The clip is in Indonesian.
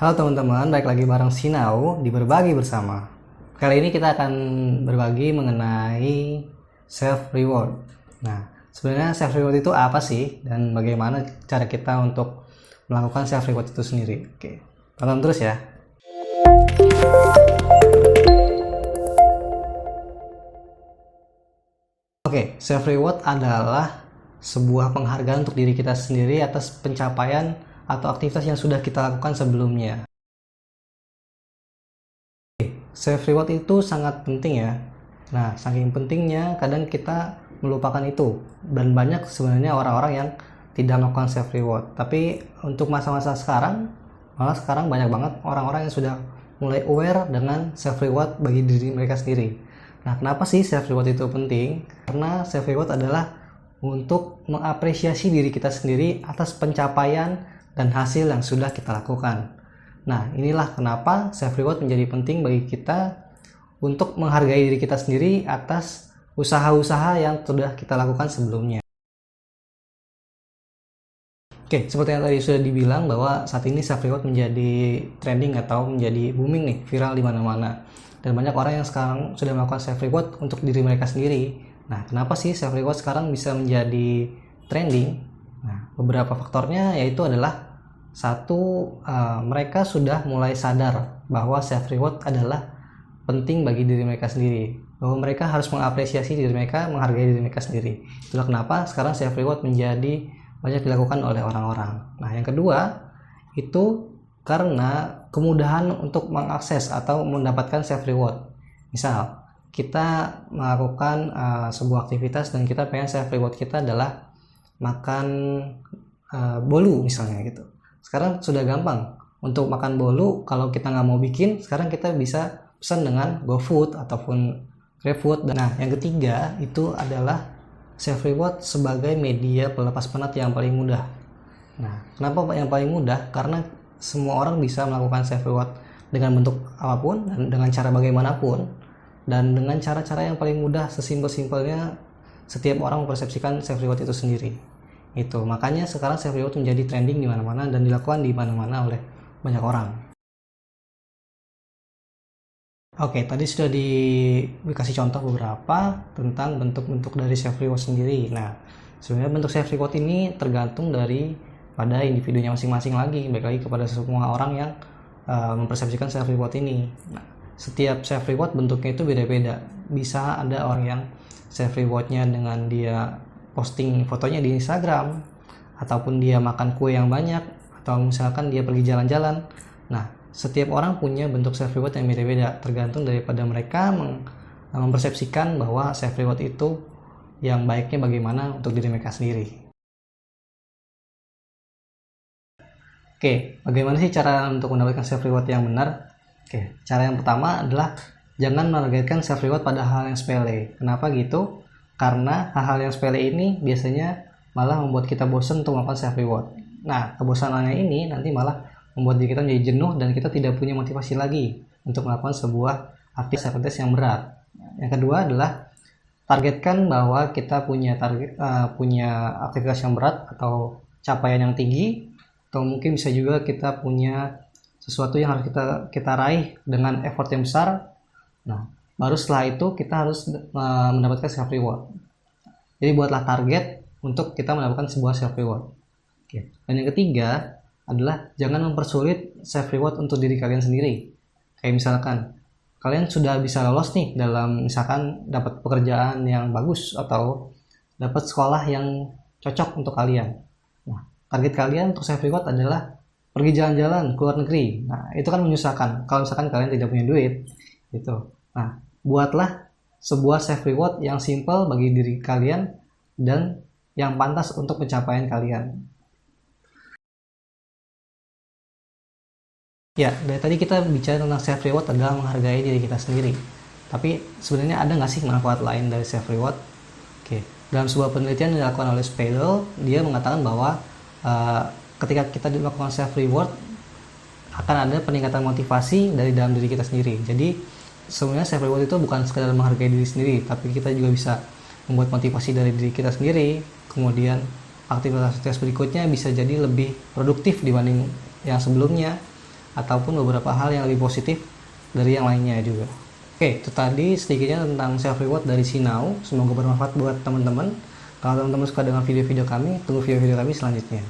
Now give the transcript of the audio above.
Halo teman-teman, balik lagi bareng Sinau di Berbagi Bersama. Kali ini kita akan berbagi mengenai self reward. Nah, sebenarnya self reward itu apa sih dan bagaimana cara kita untuk melakukan self reward itu sendiri? Oke, tonton terus ya. Oke, self reward adalah sebuah penghargaan untuk diri kita sendiri atas pencapaian atau aktivitas yang sudah kita lakukan sebelumnya. Self reward itu sangat penting ya. Nah, saking pentingnya kadang kita melupakan itu, dan banyak sebenarnya orang-orang yang tidak melakukan self reward. Tapi untuk masa-masa sekarang, malah sekarang banyak banget orang-orang yang sudah mulai aware dengan self reward bagi diri mereka sendiri. Nah, kenapa sih self reward itu penting? Karena self reward adalah untuk mengapresiasi diri kita sendiri atas pencapaian dan hasil yang sudah kita lakukan. Nah, inilah kenapa self reward menjadi penting bagi kita untuk menghargai diri kita sendiri atas usaha-usaha yang sudah kita lakukan sebelumnya. Oke, seperti yang tadi sudah dibilang bahwa saat ini self reward menjadi trending atau menjadi booming nih, viral di mana-mana. Dan banyak orang yang sekarang sudah melakukan self reward untuk diri mereka sendiri. Nah, kenapa sih self reward sekarang bisa menjadi trending? Nah, beberapa faktornya yaitu adalah satu, mereka sudah mulai sadar bahwa self reward adalah penting bagi diri mereka sendiri, bahwa mereka harus mengapresiasi diri mereka, menghargai diri mereka sendiri. Itulah kenapa sekarang self reward menjadi banyak dilakukan oleh orang-orang. Nah, yang kedua itu karena kemudahan untuk mengakses atau mendapatkan self reward. Misal kita melakukan sebuah aktivitas dan kita pengen self reward kita adalah makan bolu misalnya gitu. Sekarang sudah gampang untuk makan bolu. Kalau kita nggak mau bikin, sekarang kita bisa pesan dengan GoFood ataupun GrabFood. Nah, yang ketiga itu adalah self reward sebagai media pelepas penat yang paling mudah. Nah, kenapa yang paling mudah? Karena semua orang bisa melakukan self reward dengan bentuk apapun dan dengan cara bagaimanapun. Dan dengan cara-cara yang paling mudah, sesimpel-simpelnya setiap orang mempersepsikan self reward itu sendiri. Itu makanya sekarang self reward menjadi trending di mana-mana dan dilakukan di mana-mana oleh banyak orang. Oke, tadi sudah dikasih contoh beberapa tentang bentuk-bentuk dari self reward sendiri. Nah, sebenarnya bentuk self reward ini tergantung dari pada individunya masing-masing lagi, baik lagi kepada semua orang yang mempersepsikan self reward ini. Nah, setiap self reward bentuknya itu beda-beda. Bisa ada orang yang self rewardnya dengan dia posting fotonya di Instagram, ataupun dia makan kue yang banyak, atau misalkan dia pergi jalan-jalan. Nah, setiap orang punya bentuk self reward yang beda-beda, tergantung daripada mereka mempersepsikan bahwa self reward itu yang baiknya bagaimana untuk diri mereka sendiri. Oke, bagaimana sih cara untuk mendapatkan self reward yang benar? Oke, cara yang pertama adalah jangan menargetkan self reward pada hal yang sepele. Kenapa gitu? Karena hal-hal yang sepele ini biasanya malah membuat kita bosan untuk melakukan self reward. Nah, kebosanannya ini nanti malah membuat diri kita menjadi jenuh dan kita tidak punya motivasi lagi untuk melakukan sebuah aktivitas yang berat. Yang kedua adalah targetkan bahwa kita punya punya aktivitas yang berat atau capaian yang tinggi, atau mungkin bisa juga kita punya sesuatu yang harus kita raih dengan effort yang besar. Nah, baru setelah itu kita harus mendapatkan self reward. Jadi buatlah target untuk kita mendapatkan sebuah self reward. Oke. Dan yang ketiga adalah jangan mempersulit self reward untuk diri kalian sendiri. Kayak misalkan kalian sudah bisa lolos nih dalam misalkan dapat pekerjaan yang bagus atau dapat sekolah yang cocok untuk kalian. Nah, target kalian untuk self reward adalah pergi jalan-jalan ke luar negeri. Nah, itu kan menyusahkan kalau misalkan kalian tidak punya duit gitu. Nah, buatlah sebuah self reward yang simple bagi diri kalian dan yang pantas untuk pencapaian kalian. Ya, dari tadi kita bicara tentang self reward adalah menghargai diri kita sendiri. Tapi sebenarnya ada nggak sih manfaat lain dari self reward? Oke, dalam sebuah penelitian yang dilakukan oleh Speidel, dia mengatakan bahwa ketika kita melakukan self reward akan ada peningkatan motivasi dari dalam diri kita sendiri. Jadi sebenarnya self reward itu bukan sekadar menghargai diri sendiri, tapi kita juga bisa membuat motivasi dari diri kita sendiri. Kemudian aktivitas berikutnya bisa jadi lebih produktif dibanding yang sebelumnya. ataupun beberapa hal yang lebih positif dari yang lainnya juga. Oke, itu tadi sedikitnya tentang self reward dari Sinau. Semoga bermanfaat buat teman-teman. Kalau teman-teman suka dengan video-video kami, tunggu video-video kami selanjutnya.